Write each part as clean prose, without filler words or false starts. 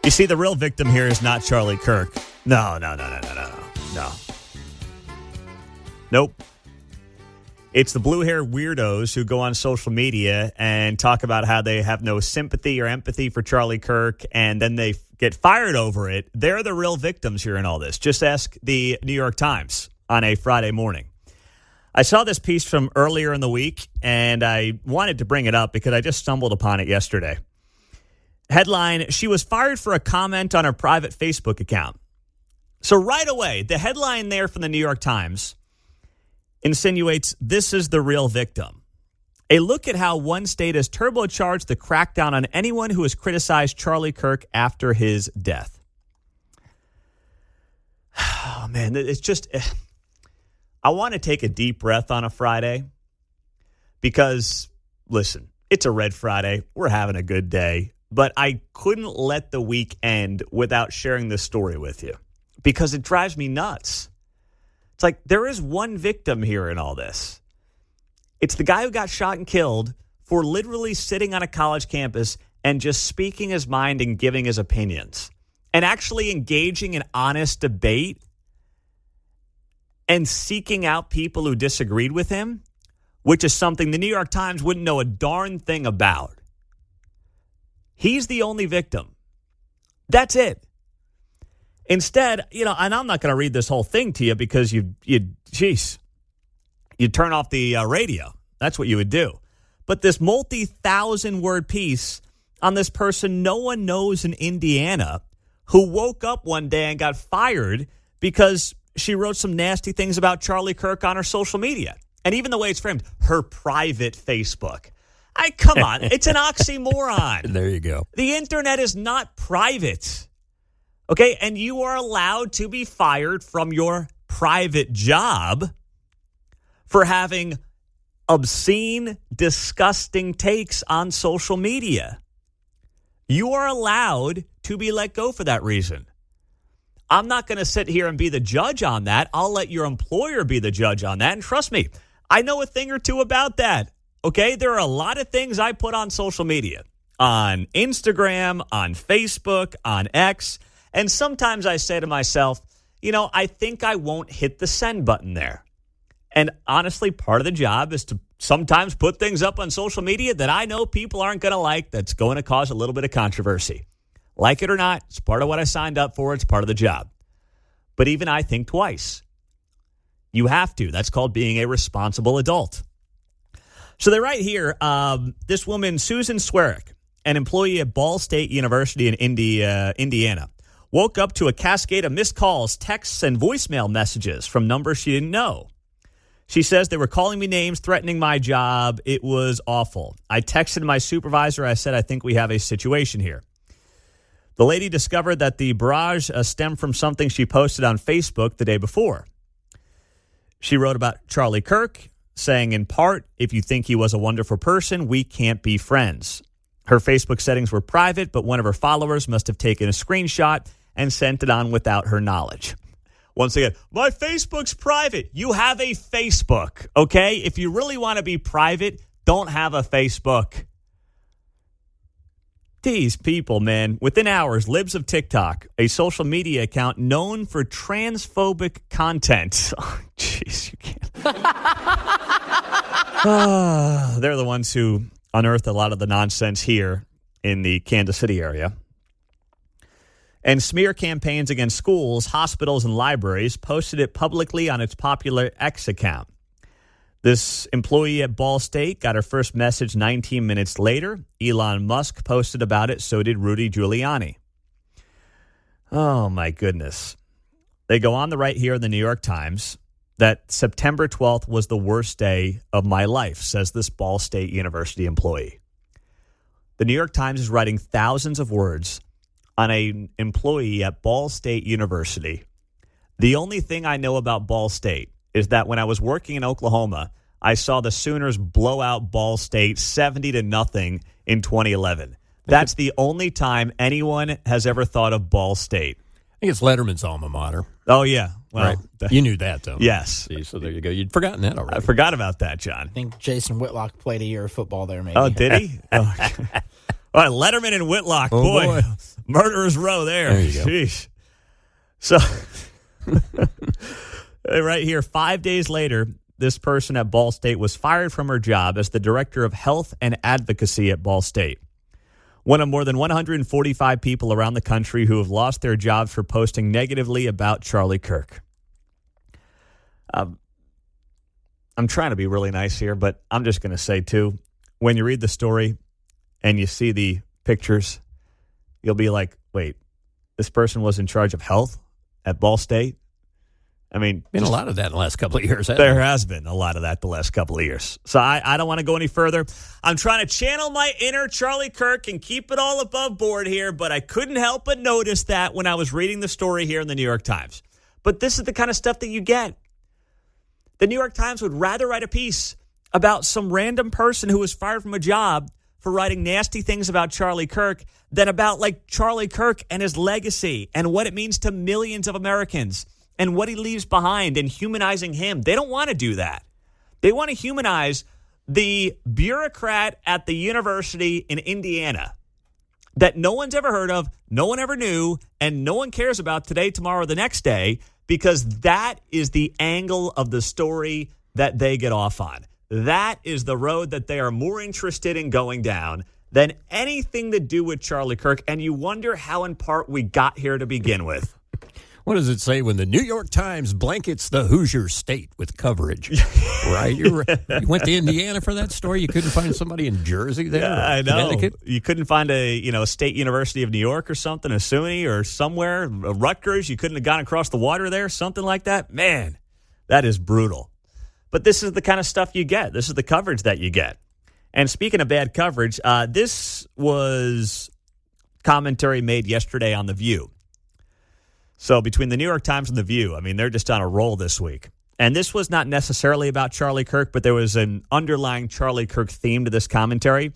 You see, the real victim here is not Charlie Kirk. No. Nope. It's the blue-haired weirdos who go on social media and talk about how they have no sympathy or empathy for Charlie Kirk, and then they get fired over it. They're the real victims here in all this. Just ask the New York Times on a Friday morning. I saw this piece from earlier in the week, and I wanted to bring it up because I just stumbled upon it yesterday. Headline, she was fired for a comment on her private Facebook account. So right away, the headline there from the New York Times insinuates this is the real victim. A look at how one state has turbocharged the crackdown on anyone who has criticized Charlie Kirk after his death. Oh, man, it's just... I want to take a deep breath on a Friday because, listen, it's a Red Friday. We're having a good day. But I couldn't let the week end without sharing this story with you because it drives me nuts. It's like there is one victim here in all this. It's the guy who got shot and killed for literally sitting on a college campus and just speaking his mind and giving his opinions and actually engaging in honest debate and seeking out people who disagreed with him, which is something the New York Times wouldn't know a darn thing about. He's the only victim. That's it. Instead, and I'm not going to read this whole thing to you because you'd turn off the radio. That's what you would do. But this multi-thousand-word piece on this person no one knows in Indiana who woke up one day and got fired because she wrote some nasty things about Charlie Kirk on her social media. And even the way it's framed, her private Facebook. Come on. It's an oxymoron. There you go. The internet is not private. Okay? And you are allowed to be fired from your private job for having obscene, disgusting takes on social media. You are allowed to be let go for that reason. I'm not going to sit here and be the judge on that. I'll let your employer be the judge on that. And trust me, I know a thing or two about that. Okay, there are a lot of things I put on social media, on Instagram, on Facebook, on X, and sometimes I say to myself, I think I won't hit the send button there. And honestly, part of the job is to sometimes put things up on social media that I know people aren't going to like, that's going to cause a little bit of controversy. Like it or not, it's part of what I signed up for. It's part of the job. But even I think twice. You have to. That's called being a responsible adult. So they're right here. This woman, Susan Swerick, an employee at Ball State University in Indiana, woke up to a cascade of missed calls, texts, and voicemail messages from numbers she didn't know. She says they were calling me names, threatening my job. It was awful. I texted my supervisor. I said, I think we have a situation here. The lady discovered that the barrage stemmed from something she posted on Facebook the day before. She wrote about Charlie Kirk, saying in part, if you think he was a wonderful person, we can't be friends. Her Facebook settings were private, but one of her followers must have taken a screenshot and sent it on without her knowledge. Once again, my Facebook's private. You have a Facebook, okay? If you really want to be private, don't have a Facebook. These people, man, within hours, Libs of TikTok, a social media account known for transphobic content. Oh, jeez, you can't. They're the ones who unearthed a lot of the nonsense here in the Kansas City area. And smear campaigns against schools, hospitals, and libraries posted it publicly on its popular X account. This employee at Ball State got her first message 19 minutes later. Elon Musk posted about it, so did Rudy Giuliani. Oh, my goodness. They go on the right here in the New York Times that September 12th was the worst day of my life, says this Ball State University employee. The New York Times is writing thousands of words on an employee at Ball State University. The only thing I know about Ball State is that when I was working in Oklahoma, I saw the Sooners blow out Ball State 70-0 in 2011. That's the only time anyone has ever thought of Ball State. I think it's Letterman's alma mater. Oh, yeah. Well, right. You knew that, though. Yes. See, so there you go. You'd forgotten that already. I forgot about that, John. I think Jason Whitlock played a year of football there, maybe. Oh, did he? All right, Letterman and Whitlock. Oh, boy. Murderer's row there. There you go. Sheesh. So, right here, 5 days later, this person at Ball State was fired from her job as the director of health and advocacy at Ball State. One of more than 145 people around the country who have lost their jobs for posting negatively about Charlie Kirk. I'm trying to be really nice here, but I'm just going to say, too, when you read the story and you see the pictures, you'll be like, wait, this person was in charge of health at Ball State? I mean, been a lot of that in the last couple of years. There has been a lot of that the last couple of years. So I don't want to go any further. I'm trying to channel my inner Charlie Kirk and keep it all above board here, but I couldn't help but notice that when I was reading the story here in the New York Times. But this is the kind of stuff that you get. The New York Times would rather write a piece about some random person who was fired from a job for writing nasty things about Charlie Kirk than about, like, Charlie Kirk and his legacy and what it means to millions of Americans and what he leaves behind and humanizing him. They don't want to do that. They want to humanize the bureaucrat at the university in Indiana that no one's ever heard of, no one ever knew, and no one cares about today, tomorrow, or the next day, because that is the angle of the story that they get off on. That is the road that they are more interested in going down than anything to do with Charlie Kirk, and you wonder how in part we got here to begin with. What does it say when the New York Times blankets the Hoosier state with coverage? Right? You went to Indiana for that story? You couldn't find somebody in Jersey there? Yeah, I know. Connecticut? You couldn't find a State University of New York or something, a SUNY or somewhere, a Rutgers. You couldn't have gone across the water there, something like that. Man, that is brutal. But this is the kind of stuff you get. This is the coverage that you get. And speaking of bad coverage, this was commentary made yesterday on The View. So between the New York Times and The View, I mean, they're just on a roll this week. And this was not necessarily about Charlie Kirk, but there was an underlying Charlie Kirk theme to this commentary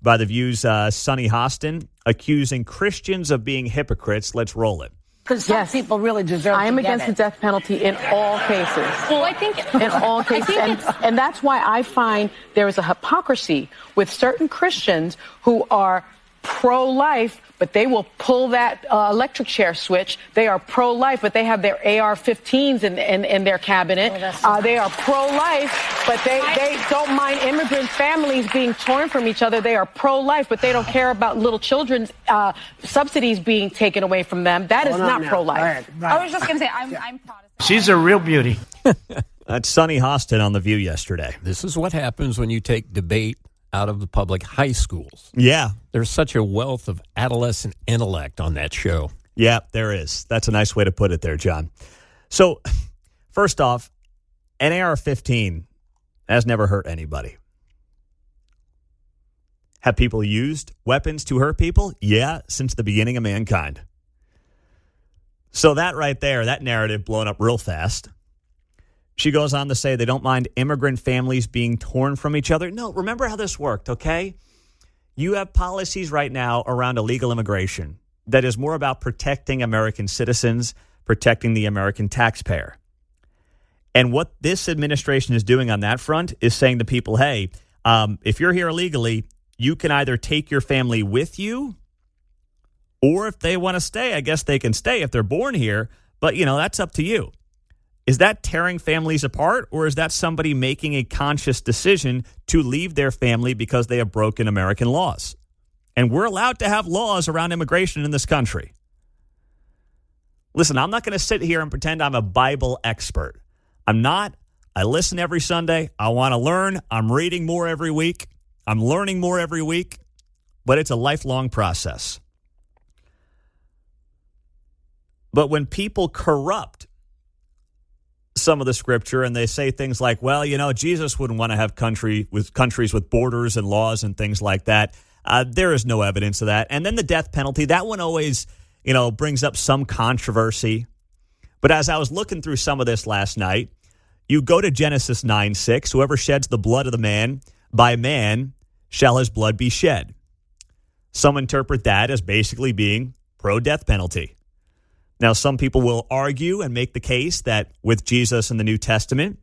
by The View's Sonny Hostin, accusing Christians of being hypocrites. Let's roll it. Because some people really deserve I am to get against it. the death penalty in all cases. Well, I think In all cases. And that's why I find there is a hypocrisy with certain Christians who are pro-life, but they will pull that electric chair switch. They are pro-life, but they have their AR-15s in their cabinet. They are pro-life, but they don't mind immigrant families being torn from each other. They are pro-life, but they don't care about little children's subsidies being taken away from them. That is not pro-life. I was just going to say, I'm Protestant. She's a real beauty. That's Sonny Hostin on The View yesterday. This is what happens when you take debate out of the public high schools. Yeah. There's such a wealth of adolescent intellect on that show. Yeah, there is. That's a nice way to put it there, John. So, first off, an AR-15 has never hurt anybody. Have people used weapons to hurt people? Yeah, since the beginning of mankind. So that right there, that narrative blown up real fast. She goes on to say they don't mind immigrant families being torn from each other. No, remember how this worked, okay? You have policies right now around illegal immigration that is more about protecting American citizens, protecting the American taxpayer. And what this administration is doing on that front is saying to people, hey, if you're here illegally, you can either take your family with you, or if they want to stay, I guess they can stay if they're born here. But, that's up to you. Is that tearing families apart, or is that somebody making a conscious decision to leave their family because they have broken American laws? And we're allowed to have laws around immigration in this country. Listen, I'm not going to sit here and pretend I'm a Bible expert. I'm not. I listen every Sunday. I want to learn. I'm reading more every week. I'm learning more every week. But it's a lifelong process. But when people corrupt some of the scripture and they say things like, well, Jesus wouldn't want to have countries with borders and laws and things like that. There is no evidence of that. And then the death penalty, that one always, brings up some controversy. But as I was looking through some of this last night, you go to Genesis 9:6, whoever sheds the blood of the man, by man shall his blood be shed. Some interpret that as basically being pro-death penalty. Now, some people will argue and make the case that with Jesus in the New Testament,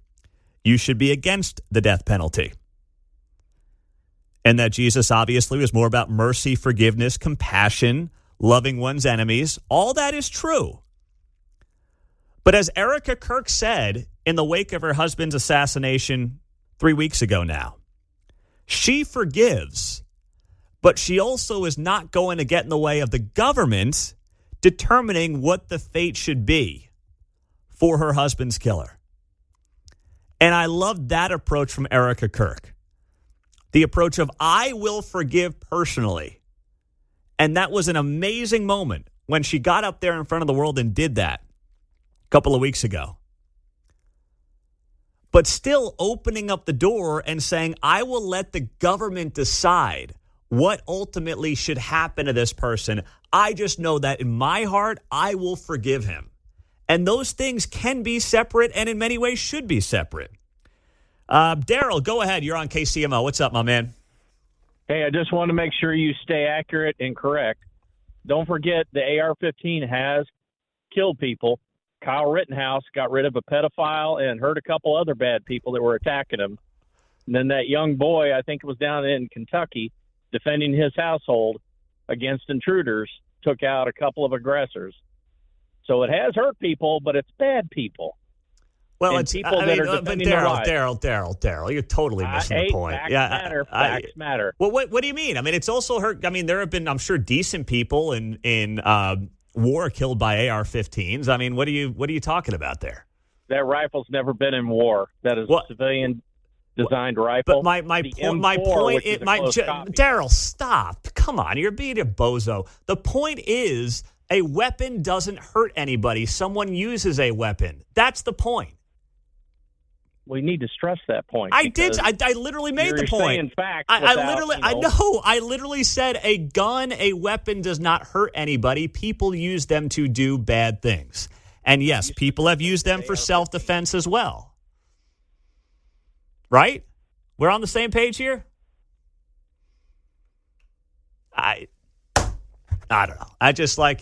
you should be against the death penalty. and that Jesus obviously was more about mercy, forgiveness, compassion, loving one's enemies. All that is true. But as Erica Kirk said in the wake of her husband's assassination 3 weeks ago now, she forgives, but she also is not going to get in the way of the government determining what the fate should be for her husband's killer. And I love that approach from Erica Kirk. The approach of, I will forgive personally. And that was an amazing moment when she got up there in front of the world and did that a couple of weeks ago. But still opening up the door and saying, I will let the government decide what ultimately should happen to this person. I just know that in my heart, I will forgive him. And those things can be separate and in many ways should be separate. Daryl, go ahead. You're on KCMO. What's up, my man? Hey, I just want to make sure you stay accurate and correct. Don't forget the AR-15 has killed people. Kyle Rittenhouse got rid of a pedophile and hurt a couple other bad people that were attacking him. And then that young boy, I think it was down in Kentucky, defending his household against intruders, took out a couple of aggressors. So it has hurt people, but it's bad people. Well, and it's people I that mean, are but defending their lives. Daryl, you're totally missing the point. Facts matter. Facts matter. Well, what do you mean? I mean, it's also hurt. I mean, there have been, I'm sure, decent people in war killed by AR-15s. I mean, what are you talking about there? That rifle's never been in war. That is a civilian designed rifle. But my point, Daryl, stop. Come on, you're being a bozo. The point is, a weapon doesn't hurt anybody. Someone uses a weapon. That's the point. We need to stress that point. I did. I literally made the point. Saying facts I literally said a gun, a weapon does not hurt anybody. People use them to do bad things. And yes, people have used them for self-defense as well. Right? We're on the same page here? I don't know. I just I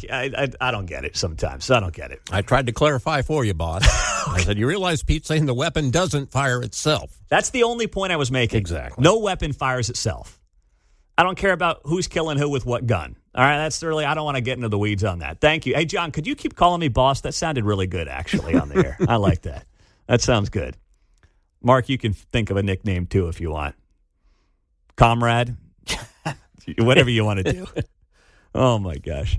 don't get it sometimes. I don't get it. I tried to clarify for you, boss. I said, you realize Pete's saying the weapon doesn't fire itself. That's the only point I was making. Exactly. No weapon fires itself. I don't care about who's killing who with what gun. All right, that's really, I don't want to get into the weeds on that. Thank you. Hey, John, could you keep calling me boss? That sounded really good, actually, on the air. I like that. That sounds good. Mark, you can think of a nickname, too, if you want. Comrade? Whatever you want to do. Oh, my gosh.